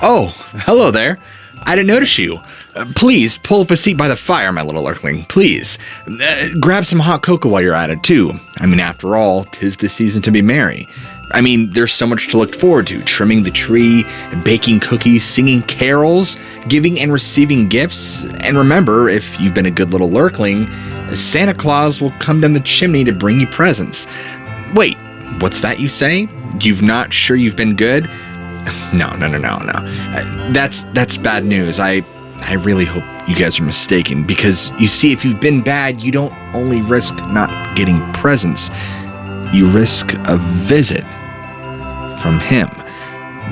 Oh, hello there. I didn't notice you. Please, pull up a seat by the fire, my little lurkling. Please. Grab some hot cocoa while you're at it, too. I mean, after all, 'tis the season to be merry. I mean, there's so much to look forward to. Trimming the tree, baking cookies, singing carols, giving and receiving gifts. And remember, if you've been a good little lurkling, Santa Claus will come down the chimney to bring you presents. Wait, what's that you say? You've not sure you've been good? No. That's bad news. I really hope you guys are mistaken, because you see, if you've been bad, you don't only risk not getting presents, you risk a visit from him.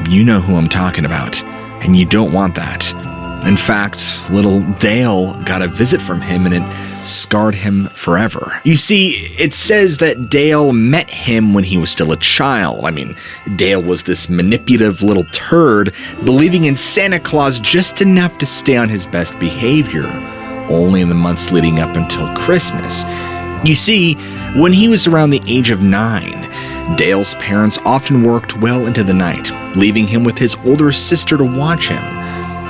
You know who I'm talking about, and you don't want that. In fact, little Dale got a visit from him, and it scarred him forever. You see, it says that Dale met him when he was still a child. I mean, Dale was this manipulative little turd, believing in Santa Claus just enough to stay on his best behavior, only in the months leading up until Christmas. You see, when he was around the age of 9, Dale's parents often worked well into the night, leaving him with his older sister to watch him.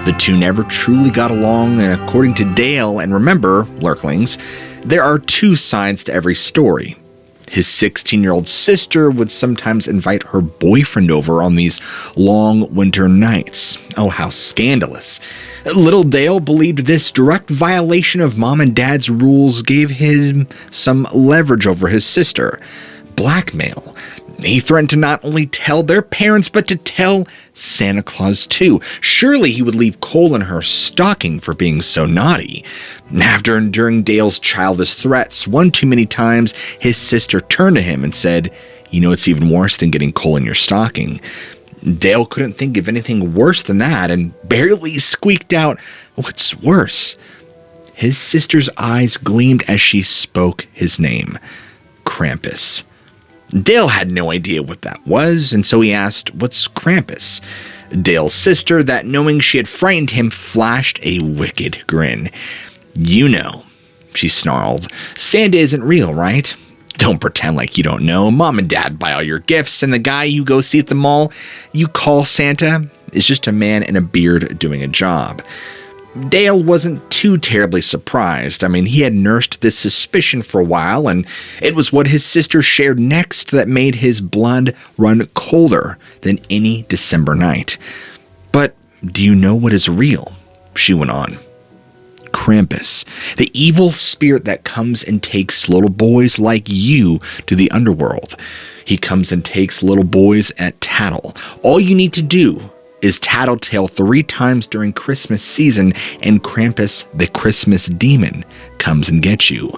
The two never truly got along, and according to Dale, and remember, lurklings, there are two sides to every story. His 16-year-old sister would sometimes invite her boyfriend over on these long winter nights. Oh, how scandalous. Little Dale believed this direct violation of mom and dad's rules gave him some leverage over his sister. Blackmail. He threatened to not only tell their parents, but to tell Santa Claus too. Surely he would leave coal in her stocking for being so naughty. After enduring Dale's childish threats one too many times, his sister turned to him and said, "You know, it's even worse than getting coal in your stocking." Dale couldn't think of anything worse than that, and barely squeaked out, "What's worse?" His sister's eyes gleamed as she spoke his name, Krampus. Dale had no idea what that was, and so he asked, "What's Krampus?" Dale's sister, that knowing she had frightened him, flashed a wicked grin. "You know," she snarled. "Santa isn't real, right? Don't pretend like you don't know. Mom and Dad buy all your gifts, and the guy you go see at the mall you call Santa is just a man in a beard doing a job." Dale wasn't too terribly surprised. I mean, he had nursed this suspicion for a while, and it was what his sister shared next that made his blood run colder than any December night. "But do you know what is real?" she went on. "Krampus, the evil spirit that comes and takes little boys like you to the underworld. He comes and takes little boys at tattle. All you need to do is tattletale 3 times during Christmas season, and Krampus, the Christmas demon, comes and gets you."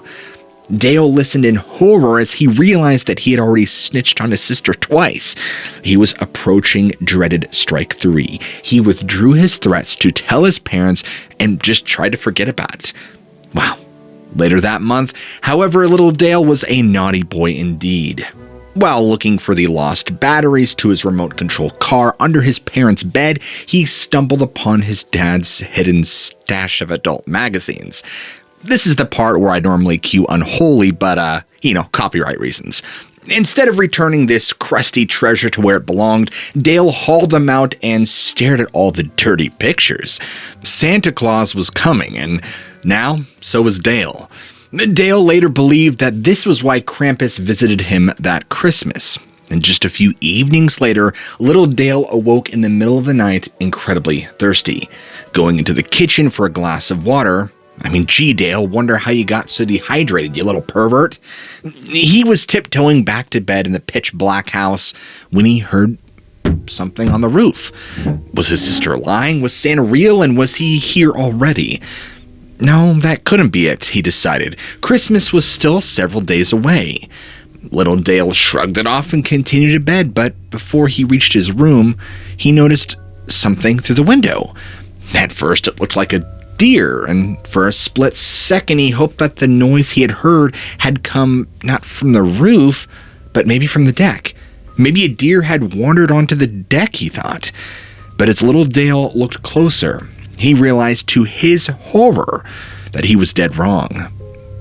Dale listened in horror as he realized that he had already snitched on his sister twice. He was approaching dreaded strike 3. He withdrew his threats to tell his parents and just tried to forget about it. Wow. Later that month, however, little Dale was a naughty boy indeed. While looking for the lost batteries to his remote control car under his parents' bed, he stumbled upon his dad's hidden stash of adult magazines. This is the part where I normally cue unholy, but, copyright reasons. Instead of returning this crusty treasure to where it belonged, Dale hauled them out and stared at all the dirty pictures. Santa Claus was coming, and now so was Dale. Dale later believed that this was why Krampus visited him that Christmas. And just a few evenings later, little Dale awoke in the middle of the night, incredibly thirsty. Going into the kitchen for a glass of water. I mean, gee, Dale, wonder how you got so dehydrated, you little pervert. He was tiptoeing back to bed in the pitch black house when he heard something on the roof. Was his sister lying? Was Santa real? And was he here already? No, that couldn't be it, he decided. Christmas was still several days away. Little Dale shrugged it off and continued to bed, but before he reached his room, he noticed something through the window. At first, it looked like a deer, and for a split second, he hoped that the noise he had heard had come not from the roof, but maybe from the deck. Maybe a deer had wandered onto the deck, he thought. But as little Dale looked closer, he realized to his horror that he was dead wrong.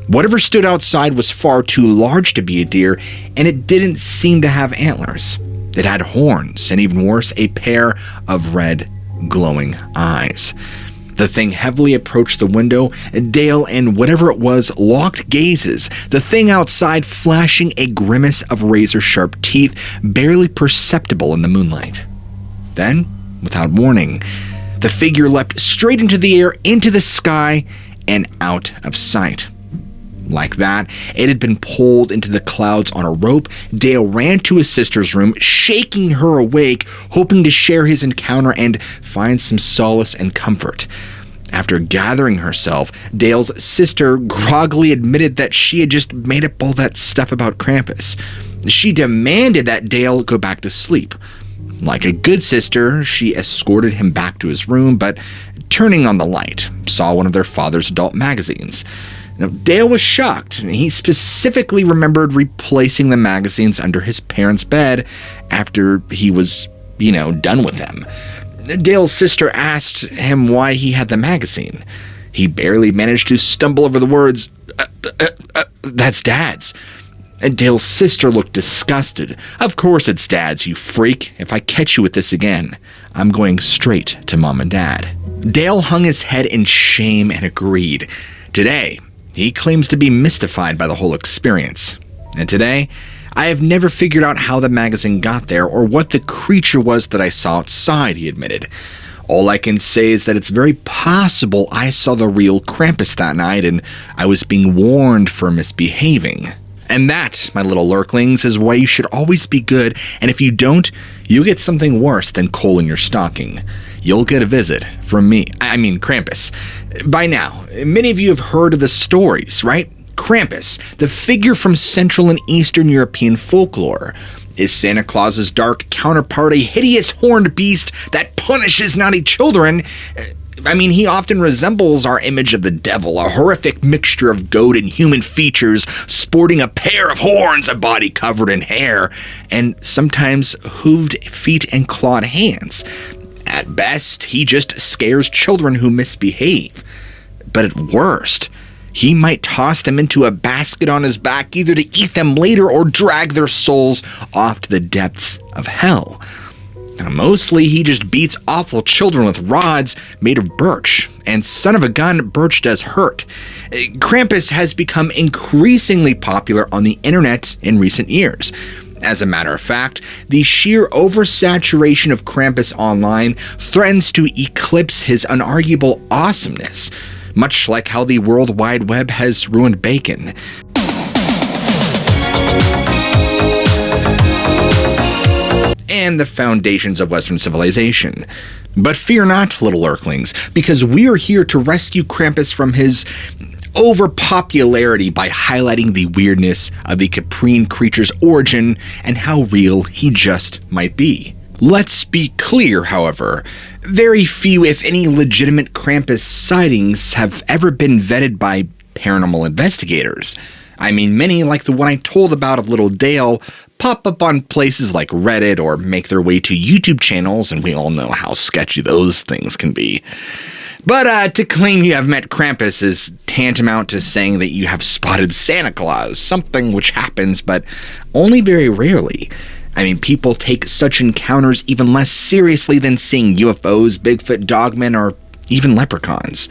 Whatever stood outside was far too large to be a deer, and it didn't seem to have antlers. It had horns, and even worse, a pair of red glowing eyes. The thing heavily approached the window. Dale and whatever it was locked gazes, the thing outside flashing a grimace of razor-sharp teeth, barely perceptible in the moonlight. Then, without warning, the figure leapt straight into the air, into the sky, and out of sight. Like that, it had been pulled into the clouds on a rope. Dale ran to his sister's room, shaking her awake, hoping to share his encounter and find some solace and comfort. After gathering herself, Dale's sister groggily admitted that she had just made up all that stuff about Krampus. She demanded that Dale go back to sleep. Like a good sister, she escorted him back to his room, but turning on the light, saw one of their father's adult magazines. Now, Dale was shocked. He specifically remembered replacing the magazines under his parents' bed after he was, done with them. Dale's sister asked him why he had the magazine. He barely managed to stumble over the words, "That's Dad's." And Dale's sister looked disgusted. "Of course it's Dad's, you freak. If I catch you with this again, I'm going straight to Mom and Dad." Dale hung his head in shame and agreed. Today, he claims to be mystified by the whole experience. And today, I have never figured out how the magazine got there or what the creature was that I saw outside, he admitted. All I can say is that it's very possible I saw the real Krampus that night and I was being warned for misbehaving. And that, my little lurklings, is why you should always be good, and if you don't, you get something worse than coal in your stocking. You'll get a visit from me. I mean Krampus. By now, many of you have heard of the stories, right? Krampus, the figure from Central and Eastern European folklore. Is Santa Claus's dark counterpart a hideous horned beast that punishes naughty children? He often resembles our image of the devil, a horrific mixture of goat and human features, sporting a pair of horns, a body covered in hair, and sometimes hooved feet and clawed hands. At best, he just scares children who misbehave. But at worst, he might toss them into a basket on his back, either to eat them later or drag their souls off to the depths of hell. Now, mostly, he just beats awful children with rods made of birch, and son of a gun, birch does hurt. Krampus has become increasingly popular on the internet in recent years. As a matter of fact, the sheer oversaturation of Krampus online threatens to eclipse his unarguable awesomeness, much like how the World Wide Web has ruined bacon. And the foundations of Western civilization. But fear not, little lurklings, because we are here to rescue Krampus from his overpopularity by highlighting the weirdness of the Caprine creature's origin and how real he just might be. Let's be clear, however, very few, if any, legitimate Krampus sightings have ever been vetted by paranormal investigators. Many, like the one I told about of little Dale, pop up on places like Reddit or make their way to YouTube channels, and we all know how sketchy those things can be. But to claim you have met Krampus is tantamount to saying that you have spotted Santa Claus, something which happens, but only very rarely. People take such encounters even less seriously than seeing UFOs, Bigfoot, dogmen, or even leprechauns.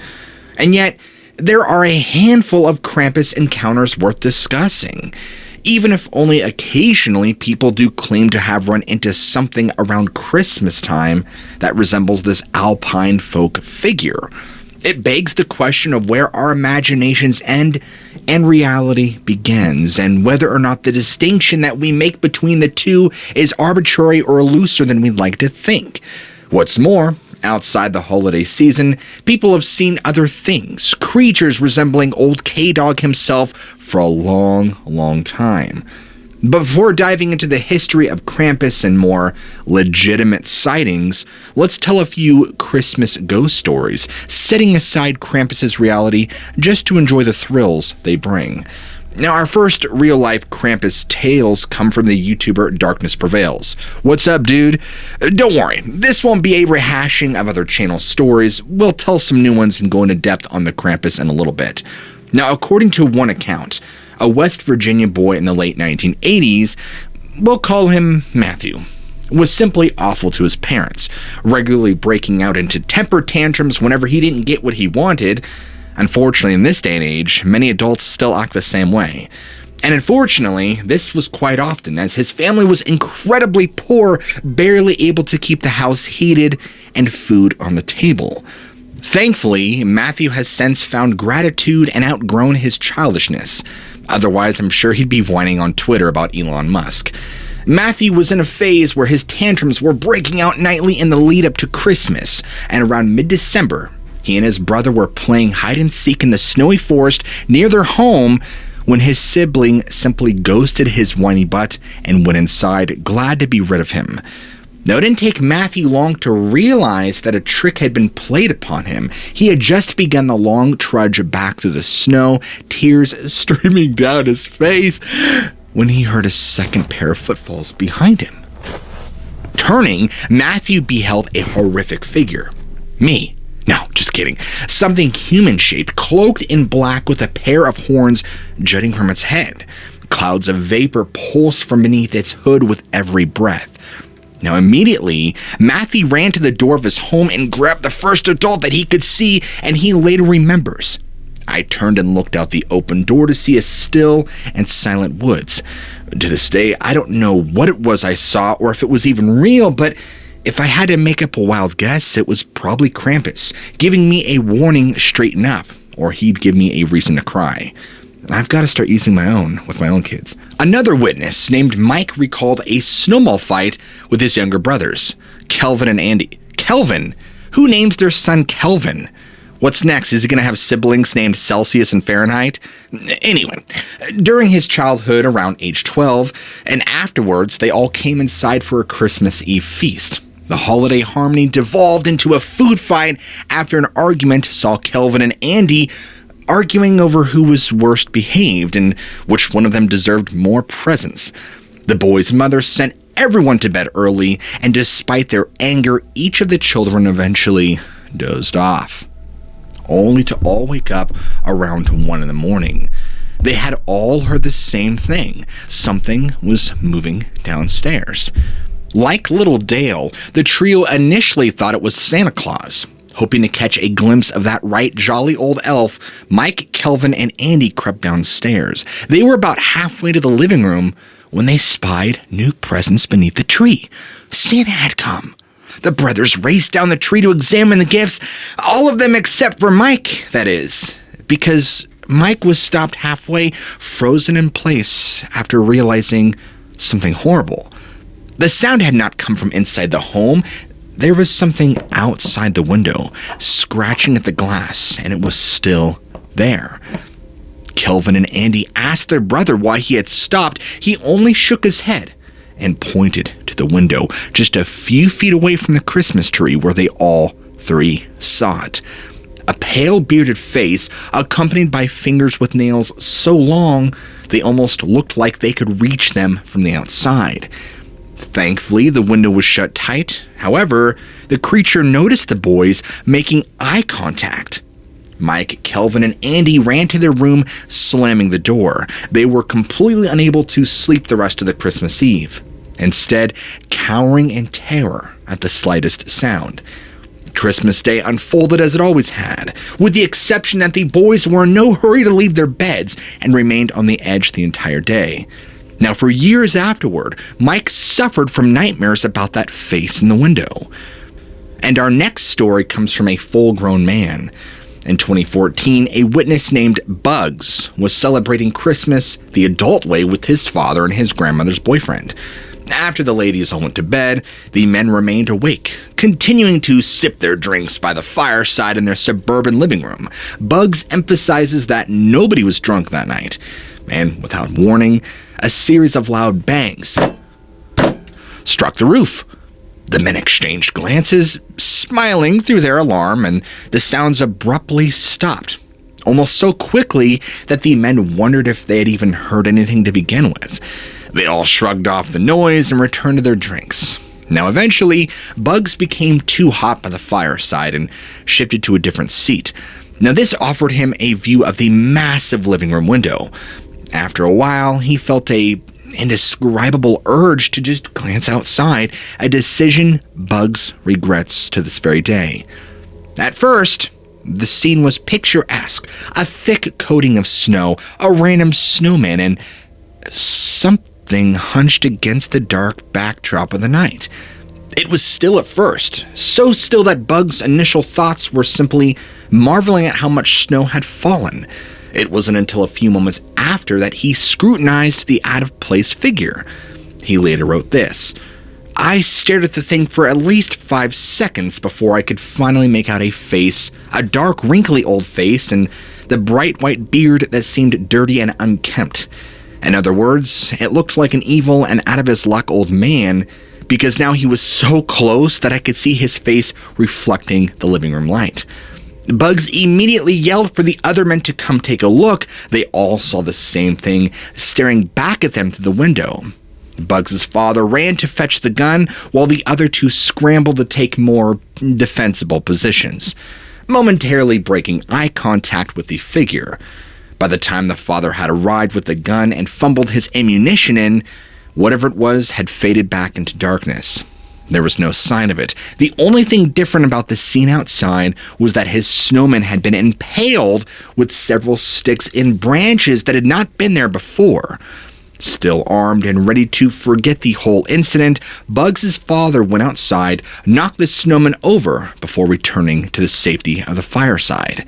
And yet, there are a handful of Krampus encounters worth discussing. Even if only occasionally people do claim to have run into something around Christmas time that resembles this alpine folk figure. It begs the question of where our imaginations end and reality begins, and whether or not the distinction that we make between the two is arbitrary or looser than we'd like to think. What's more, outside the holiday season, people have seen other things, creatures resembling old K-Dog himself for a long, long time. But before diving into the history of Krampus and more legitimate sightings, let's tell a few Christmas ghost stories, setting aside Krampus's reality just to enjoy the thrills they bring. Now, our first real-life Krampus tales come from the YouTuber Darkness Prevails. What's up, dude? Don't worry, this won't be a rehashing of other channel stories. We'll tell some new ones and go into depth on the Krampus in a little bit. Now, according to one account, a West Virginia boy in the late 1980s, we'll call him Matthew, was simply awful to his parents, regularly breaking out into temper tantrums whenever he didn't get what he wanted. Unfortunately, in this day and age, many adults still act the same way. And unfortunately, this was quite often, as his family was incredibly poor, barely able to keep the house heated and food on the table. Thankfully, Matthew has since found gratitude and outgrown his childishness. Otherwise, I'm sure he'd be whining on Twitter about Elon Musk. Matthew was in a phase where his tantrums were breaking out nightly in the lead up to Christmas, and around mid-December, he and his brother were playing hide-and-seek in the snowy forest near their home when his sibling simply ghosted his whiny butt and went inside, glad to be rid of him. Now, it didn't take Matthew long to realize that a trick had been played upon him. He had just begun the long trudge back through the snow, tears streaming down his face, when he heard a second pair of footfalls behind him. Turning, Matthew beheld a horrific figure. Me. No, just kidding. Something human-shaped, cloaked in black with a pair of horns jutting from its head. Clouds of vapor pulsed from beneath its hood with every breath. Now, immediately, Matthew ran to the door of his home and grabbed the first adult that he could see, and he later remembers. I turned and looked out the open door to see a still and silent woods. To this day, I don't know what it was I saw or if it was even real, but if I had to make up a wild guess, it was probably Krampus, giving me a warning, straighten up, or he'd give me a reason to cry. I've got to start using my own with my own kids. Another witness named Mike recalled a snowball fight with his younger brothers, Kelvin and Andy. Kelvin? Who names their son Kelvin? What's next? Is he going to have siblings named Celsius and Fahrenheit? Anyway, during his childhood around age 12, and afterwards, they all came inside for a Christmas Eve feast. The holiday harmony devolved into a food fight after an argument saw Kelvin and Andy arguing over who was worst behaved and which one of them deserved more presents. The boys' mother sent everyone to bed early, and despite their anger, each of the children eventually dozed off, only to all wake up around 1 in the morning. They had all heard the same thing. Something was moving downstairs. Like little Dale, the trio initially thought it was Santa Claus. Hoping to catch a glimpse of that right jolly old elf, Mike, Kelvin, and Andy crept downstairs. They were about halfway to the living room when they spied new presents beneath the tree. Santa had come. The brothers raced down the tree to examine the gifts, all of them except for Mike, that is, because Mike was stopped halfway, frozen in place after realizing something horrible. The sound had not come from inside the home. There was something outside the window, scratching at the glass, and it was still there. Kelvin and Andy asked their brother why he had stopped. He only shook his head and pointed to the window, just a few feet away from the Christmas tree where they all three saw it. A pale, bearded face, accompanied by fingers with nails so long they almost looked like they could reach them from the outside. Thankfully, the window was shut tight. However, the creature noticed the boys making eye contact. Mike, Kelvin, and Andy ran to their room, slamming the door. They were completely unable to sleep the rest of the Christmas Eve, instead cowering in terror at the slightest sound. Christmas Day unfolded as it always had, with the exception that the boys were in no hurry to leave their beds and remained on the edge the entire day. Now, for years afterward, Mike suffered from nightmares about that face in the window. And our next story comes from a full-grown man. In 2014, a witness named Bugs was celebrating Christmas the adult way with his father and his grandmother's boyfriend. After the ladies all went to bed, the men remained awake, continuing to sip their drinks by the fireside in their suburban living room. Bugs emphasizes that nobody was drunk that night, and without warning, a series of loud bangs struck the roof. The men exchanged glances, smiling through their alarm, and the sounds abruptly stopped, almost so quickly that the men wondered if they had even heard anything to begin with. They all shrugged off the noise and returned to their drinks. Now, eventually, Bugs became too hot by the fireside and shifted to a different seat. Now, this offered him a view of the massive living room window. After a while, he felt a indescribable urge to just glance outside, a decision Bugs regrets to this very day. At first, the scene was picturesque, a thick coating of snow, a random snowman, and something hunched against the dark backdrop of the night. It was still at first, so still that Bugs' initial thoughts were simply marveling at how much snow had fallen. It wasn't until a few moments after that he scrutinized the out-of-place figure. He later wrote this: "I stared at the thing for at least 5 seconds before I could finally make out a face, a dark, wrinkly old face, and the bright white beard that seemed dirty and unkempt. In other words, it looked like an evil and out-of-his-luck old man, because now he was so close that I could see his face reflecting the living room light. Bugs immediately yelled for the other men to come take a look. They all saw the same thing, staring back at them through the window. Bugs' father ran to fetch the gun, while the other two scrambled to take more defensible positions, momentarily breaking eye contact with the figure. By the time the father had arrived with the gun and fumbled his ammunition in, whatever it was had faded back into darkness. There was no sign of it. The only thing different about the scene outside was that his snowman had been impaled with several sticks in branches that had not been there before. Still armed and ready to forget the whole incident, Bugs' father went outside, knocked the snowman over before returning to the safety of the fireside.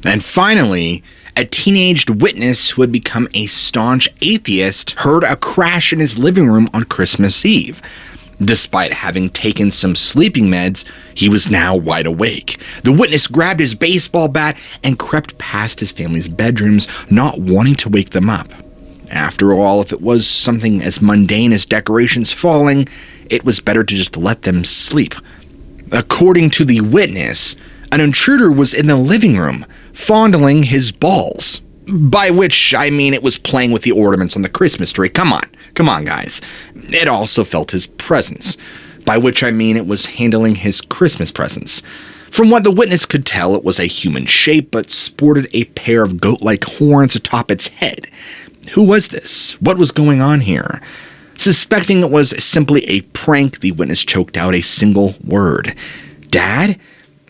And finally, a teenaged witness who had become a staunch atheist heard a crash in his living room on Christmas Eve. Despite having taken some sleeping meds, he was now wide awake. The witness grabbed his baseball bat and crept past his family's bedrooms, not wanting to wake them up. After all, if it was something as mundane as decorations falling, it was better to just let them sleep. According to the witness, an intruder was in the living room, fondling his balls. By which I mean it was playing with the ornaments on the Christmas tree. Come on, guys. It also felt his presence. By which I mean it was handling his Christmas presents. From what the witness could tell, it was a human shape, but sported a pair of goat-like horns atop its head. Who was this? What was going on here? Suspecting it was simply a prank, the witness choked out a single word. "Dad?"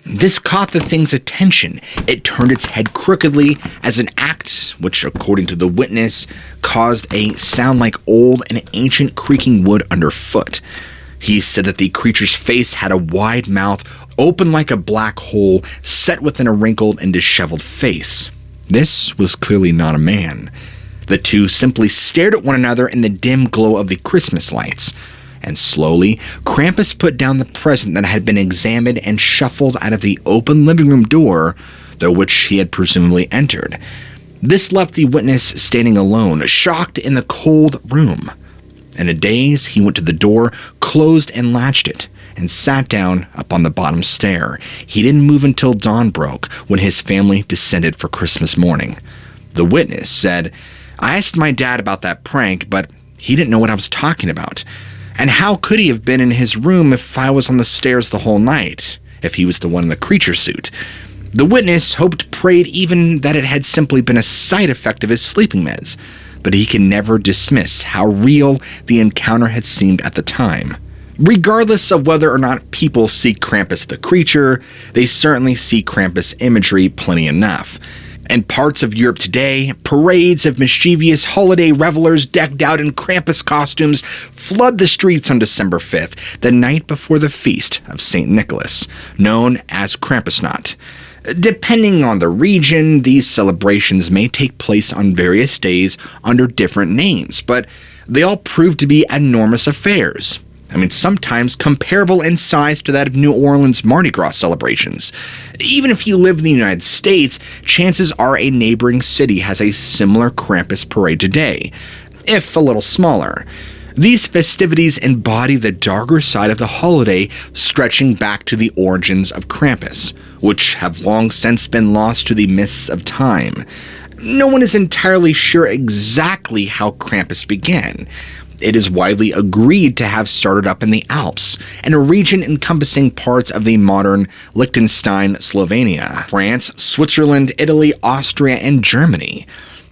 This caught the thing's attention. It turned its head crookedly as an act which, according to the witness, caused a sound like old and ancient creaking wood underfoot. He said that the creature's face had a wide mouth, open like a black hole, set within a wrinkled and disheveled face. This was clearly not a man. The two simply stared at one another in the dim glow of the Christmas lights. And slowly, Krampus put down the present that had been examined and shuffled out of the open living room door, through which he had presumably entered. This left the witness standing alone, shocked in the cold room. In a daze, he went to the door, closed and latched it, and sat down up on the bottom stair. He didn't move until dawn broke, when his family descended for Christmas morning. The witness said, "I asked my dad about that prank, but he didn't know what I was talking about. And how could he have been in his room if I was on the stairs the whole night, if he was the one in the creature suit?" The witness hoped, prayed even that it had simply been a side effect of his sleeping meds, but he can never dismiss how real the encounter had seemed at the time. Regardless of whether or not people see Krampus the creature, they certainly see Krampus imagery plenty enough. In parts of Europe today, parades of mischievous holiday revelers decked out in Krampus costumes flood the streets on December 5th, the night before the feast of St. Nicholas, known as Krampusnacht. Depending on the region, these celebrations may take place on various days under different names, but they all prove to be enormous affairs. Sometimes comparable in size to that of New Orleans Mardi Gras celebrations. Even if you live in the United States, chances are a neighboring city has a similar Krampus parade today, if a little smaller. These festivities embody the darker side of the holiday, stretching back to the origins of Krampus, which have long since been lost to the mists of time. No one is entirely sure exactly how Krampus began. It is widely agreed to have started up in the Alps, in a region encompassing parts of the modern Liechtenstein, Slovenia, France, Switzerland, Italy, Austria, and Germany.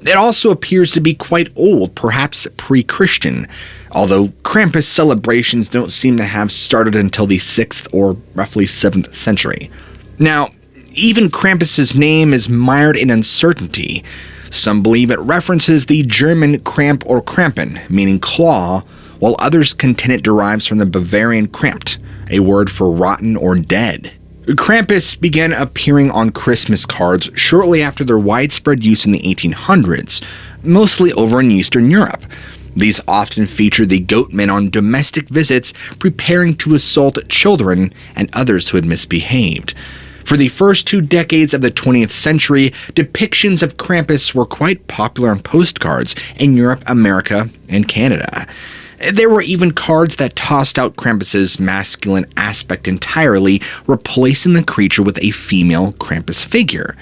It also appears to be quite old, perhaps pre-Christian, although Krampus celebrations don't seem to have started until the 6th or roughly 7th century. Now, even Krampus's name is mired in uncertainty. Some believe it references the German Kramp or Krampen, meaning claw, while others contend it derives from the Bavarian Krampt, a word for rotten or dead. Krampus began appearing on Christmas cards shortly after their widespread use in the 1800s, mostly over in Eastern Europe. These often featured the goatmen on domestic visits, preparing to assault children and others who had misbehaved. For the first 2 decades of the 20th century, depictions of Krampus were quite popular on postcards in Europe, America, and Canada. There were even cards that tossed out Krampus's masculine aspect entirely, replacing the creature with a female Krampus figure.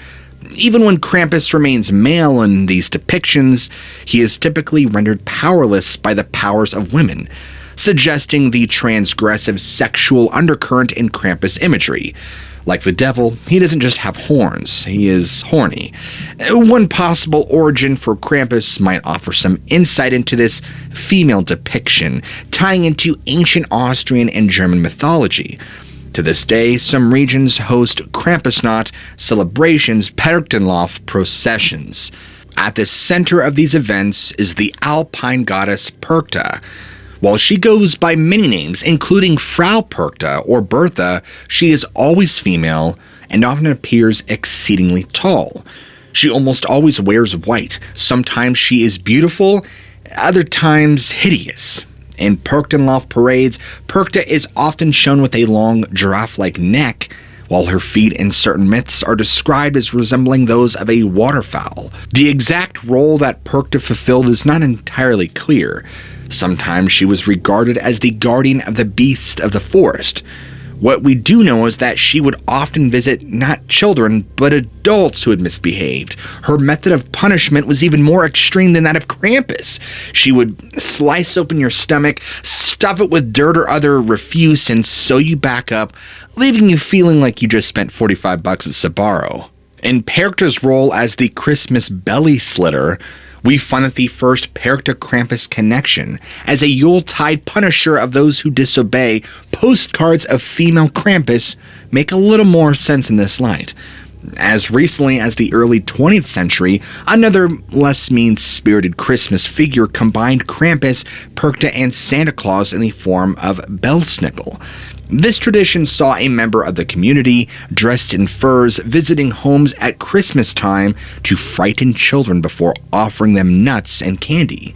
Even when Krampus remains male in these depictions, he is typically rendered powerless by the powers of women, suggesting the transgressive sexual undercurrent in Krampus imagery. Like the devil, he doesn't just have horns, he is horny. One possible origin for Krampus might offer some insight into this female depiction, tying into ancient Austrian and German mythology. To this day, some regions host Krampusnacht celebrations, Perchtenlauf processions. At the center of these events is the alpine goddess Perchta. While she goes by many names, including Frau Perchta or Bertha, she is always female and often appears exceedingly tall. She almost always wears white. Sometimes she is beautiful, other times hideous. In Perchtenlauf parades, Perchta is often shown with a long giraffe-like neck, while her feet in certain myths are described as resembling those of a waterfowl. The exact role that Perchta fulfilled is not entirely clear. Sometimes she was regarded as the guardian of the beasts of the forest. What we do know is that she would often visit not children, but adults who had misbehaved. Her method of punishment was even more extreme than that of Krampus. She would slice open your stomach, stuff it with dirt or other refuse, and sew you back up, leaving you feeling like you just spent $45 at Sbarro. In Perchta's role as the Christmas belly slitter, we find that the first Perchta-Krampus connection, as a Yuletide punisher of those who disobey, postcards of female Krampus make a little more sense in this light. As recently as the early 20th century, another less mean-spirited Christmas figure combined Krampus, Perchta, and Santa Claus in the form of Belsnickel. This tradition saw a member of the community, dressed in furs, visiting homes at Christmas time to frighten children before offering them nuts and candy.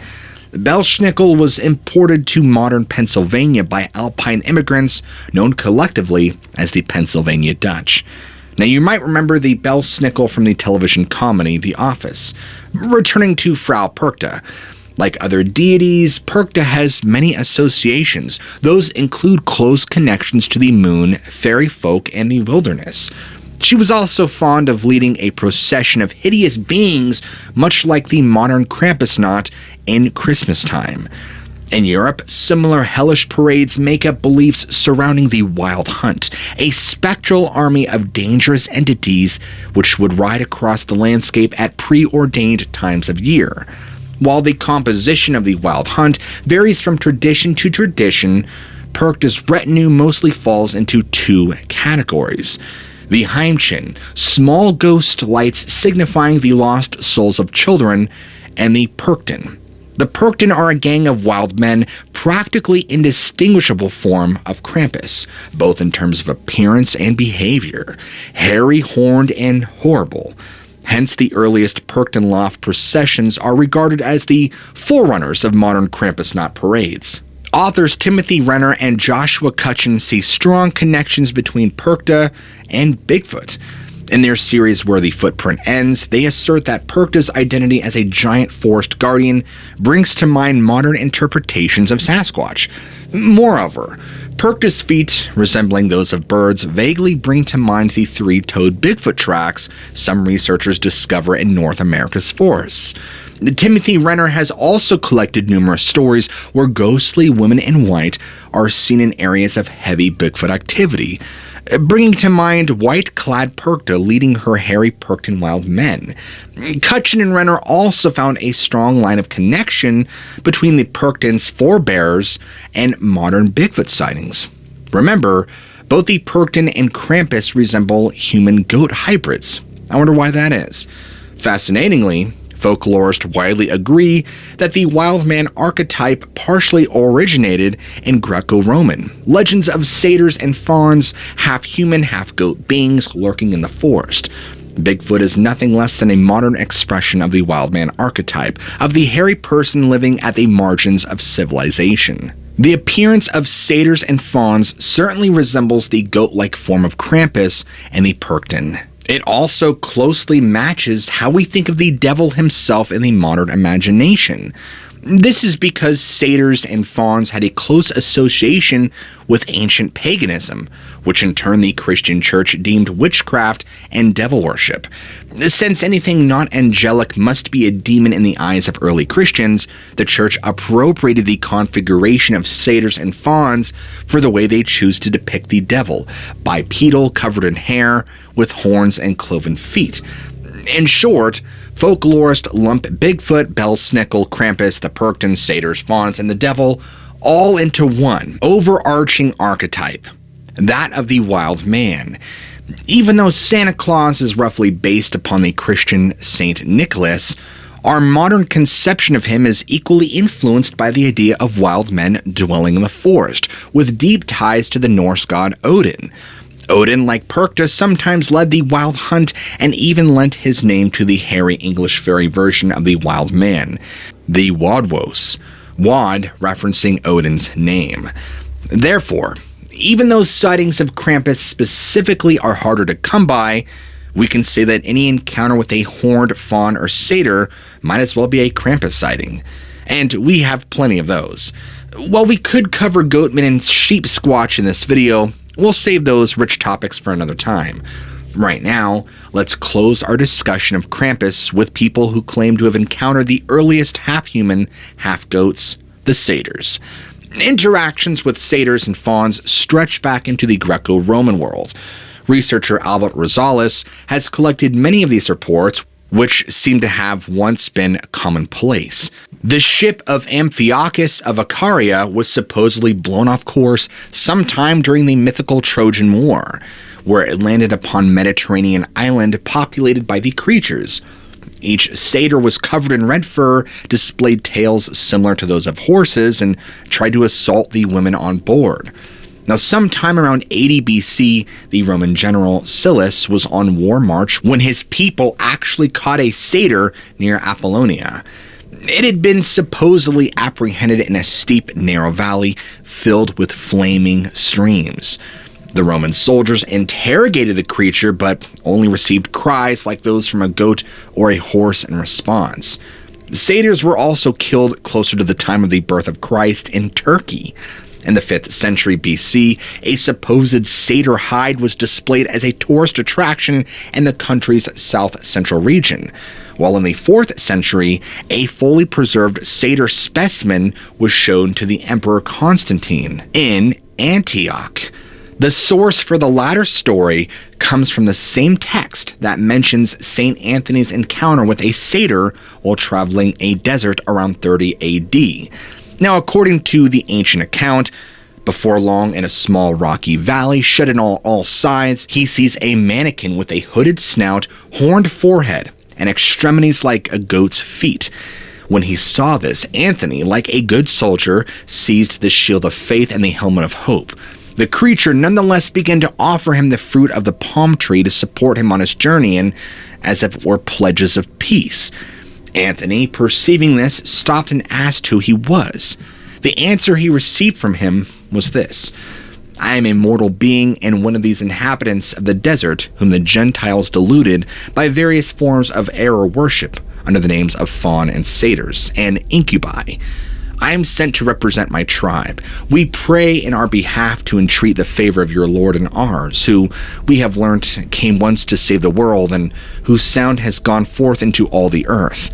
Belsnickel was imported to modern Pennsylvania by Alpine immigrants known collectively as the Pennsylvania Dutch. Now, you might remember the Belsnickel from the television comedy The Office. Returning to Frau Perchta. Like other deities, Perchta has many associations. Those include close connections to the moon, fairy folk, and the wilderness. She was also fond of leading a procession of hideous beings, much like the modern Krampusnacht in Christmas time. In Europe, similar hellish parades make up beliefs surrounding the Wild Hunt, a spectral army of dangerous entities which would ride across the landscape at preordained times of year. While the composition of the Wild Hunt varies from tradition to tradition, Perchta's retinue mostly falls into 2 categories. The Heimchen, small ghost lights signifying the lost souls of children, and the Perchten. The Perchten are a gang of wild men, practically indistinguishable form of Krampus, both in terms of appearance and behavior, hairy, horned, and horrible. Hence, the earliest Perchtenlauf processions are regarded as the forerunners of modern Krampusnacht parades. Authors Timothy Renner and Joshua Cutchin see strong connections between Perchta and Bigfoot. In their series Where the Footprint Ends, they assert that Perchta's identity as a giant forest guardian brings to mind modern interpretations of Sasquatch. Moreover, Perchta's feet, resembling those of birds, vaguely bring to mind the 3-toed Bigfoot tracks some researchers discover in North America's forests. Timothy Renner has also collected numerous stories where ghostly women in white are seen in areas of heavy Bigfoot activity. bringing to mind white-clad Perkta leading her hairy Perktan wild men. Cutchin and Renner also found a strong line of connection between the Perktans' forebears and modern Bigfoot sightings. Remember, both the Perktan and Krampus resemble human-goat hybrids. I wonder why that is. Fascinatingly, folklorists widely agree that the wild man archetype partially originated in Greco-Roman. Legends of satyrs and fawns, half-human, half-goat beings lurking in the forest. Bigfoot is nothing less than a modern expression of the wild man archetype, of the hairy person living at the margins of civilization. The appearance of satyrs and fawns certainly resembles the goat-like form of Krampus and the Perktan. It also closely matches how we think of the devil himself in the modern imagination. This is because satyrs and fawns had a close association with ancient paganism, which in turn the Christian church deemed witchcraft and devil worship. Since anything not angelic must be a demon in the eyes of early Christians, the church appropriated the configuration of satyrs and fawns for the way they choose to depict the devil, bipedal, covered in hair, with horns and cloven feet. In short, folklorists lump Bigfoot, Belsnickel, Krampus, the Perktans, satyrs, fawns, and the devil all into one overarching archetype, that of the wild man. Even though Santa Claus is roughly based upon the Christian Saint Nicholas, our modern conception of him is equally influenced by the idea of wild men dwelling in the forest, with deep ties to the Norse god Odin. Odin, like Perkta, sometimes led the wild hunt and even lent his name to the hairy English fairy version of the wild man, the Wadwos, Wad referencing Odin's name. Therefore, even though sightings of Krampus specifically are harder to come by, we can say that any encounter with a horned fawn or satyr might as well be a Krampus sighting. And we have plenty of those. While we could cover goatmen and sheep squatch in this video, we'll save those rich topics for another time. Right now, let's close our discussion of Krampus with people who claim to have encountered the earliest half-human, half-goats, the satyrs. Interactions with satyrs and fawns stretch back into the Greco-Roman world. Researcher Albert Rosales has collected many of these reports, which seem to have once been commonplace. The ship of Amphiachus of Icaria was supposedly blown off course sometime during the mythical Trojan War, where it landed upon Mediterranean island populated by the creatures. Each satyr was covered in red fur, displayed tails similar to those of horses, and tried to assault the women on board. Now, sometime around 80 BC, the Roman general Silius was on war march when his people actually caught a satyr near Apollonia. It had been supposedly apprehended in a steep, narrow valley filled with flaming streams. The Roman soldiers interrogated the creature, but only received cries like those from a goat or a horse in response. Satyrs were also killed closer to the time of the birth of Christ in Turkey. In the 5th century BC, a supposed satyr hide was displayed as a tourist attraction in the country's south-central region, while in the 4th century, a fully preserved satyr specimen was shown to the Emperor Constantine in Antioch. The source for the latter story comes from the same text that mentions St. Anthony's encounter with a satyr while traveling a desert around 30 AD. Now, according to the ancient account, before long in a small rocky valley shut in on all sides, he sees a mannequin with a hooded snout, horned forehead, and extremities like a goat's feet. When he saw this, Anthony, like a good soldier, seized the shield of faith and the helmet of hope. The creature nonetheless began to offer him the fruit of the palm tree to support him on his journey, and as if it were pledges of peace. Anthony, perceiving this, stopped and asked who he was. The answer he received from him was this: "I am a mortal being and one of these inhabitants of the desert whom the Gentiles deluded by various forms of error worship under the names of fawn and satyrs and incubi. I am sent to represent my tribe. We pray in our behalf to entreat the favor of your Lord and ours, who we have learnt came once to save the world, and whose sound has gone forth into all the earth."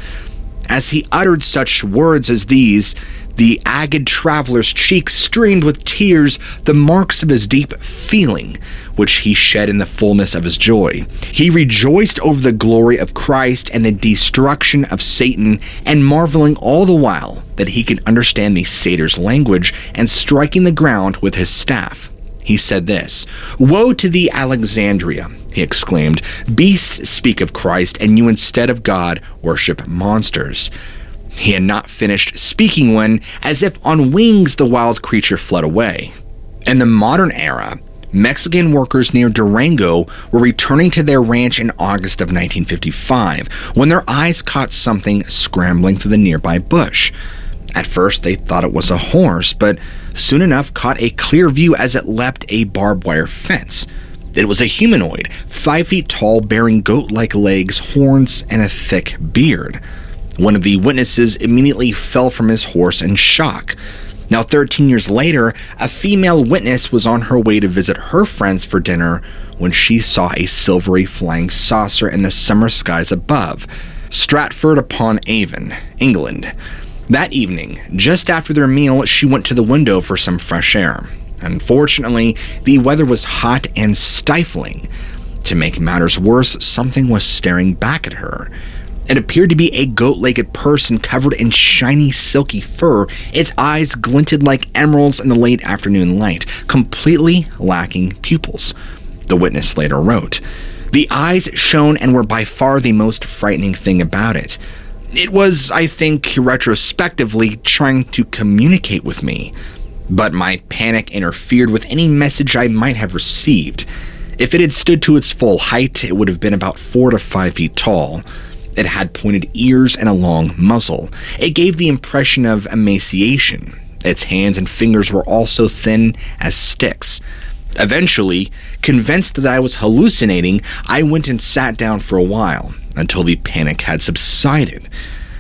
As he uttered such words as these, The aged traveler's cheeks streamed with tears, the marks of his deep feeling, which he shed in the fullness of his joy. He rejoiced over the glory of Christ and the destruction of Satan, and marveling all the while that he could understand the Satyr's language, and striking the ground with his staff. He said this, "Woe to thee, Alexandria," he exclaimed. "Beasts speak of Christ, and you instead of God worship monsters." He had not finished speaking when, as if on wings, the wild creature fled away. In the modern era, Mexican workers near Durango were returning to their ranch in August of 1955 when their eyes caught something scrambling through the nearby bush. At first, they thought it was a horse, but soon enough caught a clear view as it leapt a barbed wire fence. It was a humanoid, 5 feet tall, bearing goat-like legs, horns, and a thick beard. One of the witnesses immediately fell from his horse in shock. Now, 13 years later, a female witness was on her way to visit her friends for dinner when she saw a silvery flying saucer in the summer skies above, Stratford-upon-Avon, England. That evening, just after their meal, she went to the window for some fresh air. Unfortunately, the weather was hot and stifling. To make matters worse, something was staring back at her. It appeared to be a goat-legged person covered in shiny, silky fur. Its eyes glinted like emeralds in the late afternoon light, completely lacking pupils. The witness later wrote, "The eyes shone and were by far the most frightening thing about it. It was, I think, retrospectively trying to communicate with me, but my panic interfered with any message I might have received. If it had stood to its full height, it would have been about 4 to 5 feet tall. It had pointed ears and a long muzzle. It gave the impression of emaciation. Its hands and fingers were also thin as sticks. Eventually, convinced that I was hallucinating, I went and sat down for a while until the panic had subsided.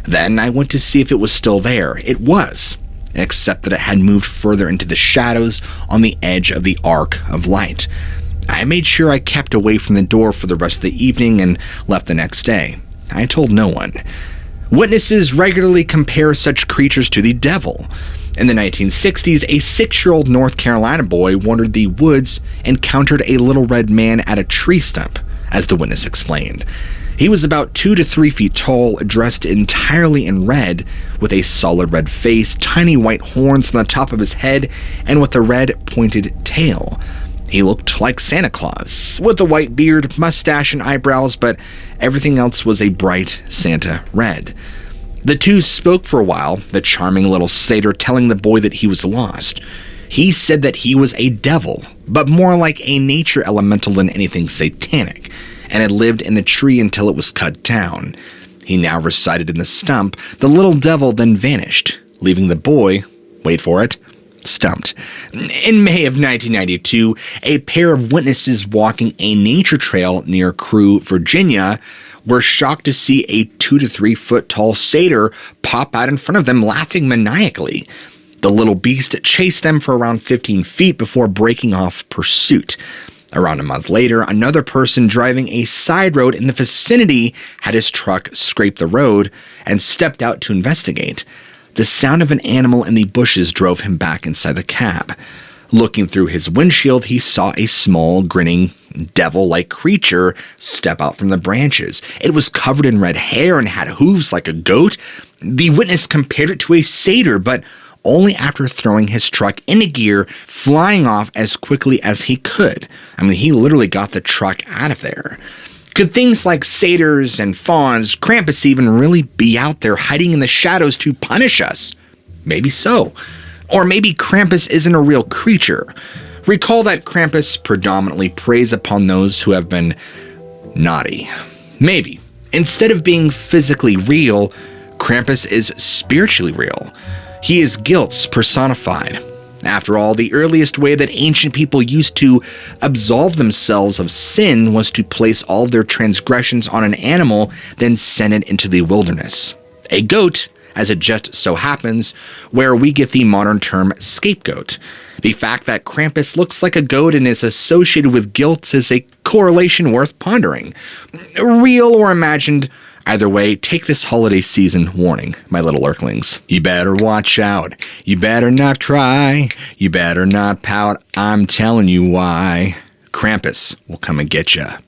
Then I went to see if it was still there. It was, except that it had moved further into the shadows on the edge of the arc of light. I made sure I kept away from the door for the rest of the evening and left the next day. I told no one." Witnesses regularly compare such creatures to the devil. In the 1960s, a 6-year-old North Carolina boy wandered the woods and encountered a little red man at a tree stump, as the witness explained. He was about 2 to 3 feet tall, dressed entirely in red, with a solid red face, tiny white horns on the top of his head, and with a red pointed tail. He looked like Santa Claus, with a white beard, mustache, and eyebrows, but everything else was a bright Santa red. The two spoke for a while, the charming little satyr telling the boy that he was lost. He said that he was a devil, but more like a nature elemental than anything satanic, and had lived in the tree until it was cut down. He now resided in the stump. The little devil then vanished, leaving the boy, wait for it, stumped. In May of 1992, a pair of witnesses walking a nature trail near Crewe, Virginia, were shocked to see a 2 to 3 foot tall satyr pop out in front of them, laughing maniacally. The little beast chased them for around 15 feet before breaking off pursuit. Around a month later, another person driving a side road in the vicinity had his truck scrape the road and stepped out to investigate. The sound of an animal in the bushes drove him back inside the cab. Looking through his windshield, he saw a small, grinning, devil-like creature step out from the branches. It was covered in red hair and had hooves like a goat. The witness compared it to a satyr, but only after throwing his truck into gear, flying off as quickly as he could. He literally got the truck out of there. Could things like satyrs and fawns, Krampus even, really be out there hiding in the shadows to punish us? Maybe so. Or maybe Krampus isn't a real creature. Recall that Krampus predominantly preys upon those who have been naughty. Maybe, instead of being physically real, Krampus is spiritually real. He is guilt personified. After all, the earliest way that ancient people used to absolve themselves of sin was to place all their transgressions on an animal, then send it into the wilderness. A goat, as it just so happens, where we get the modern term scapegoat. The fact that Krampus looks like a goat and is associated with guilt is a correlation worth pondering. Real or imagined, Either way, take this holiday season warning, my little lurklings. You better watch out. You better not cry. You better not pout. I'm telling you why. Krampus will come and get ya.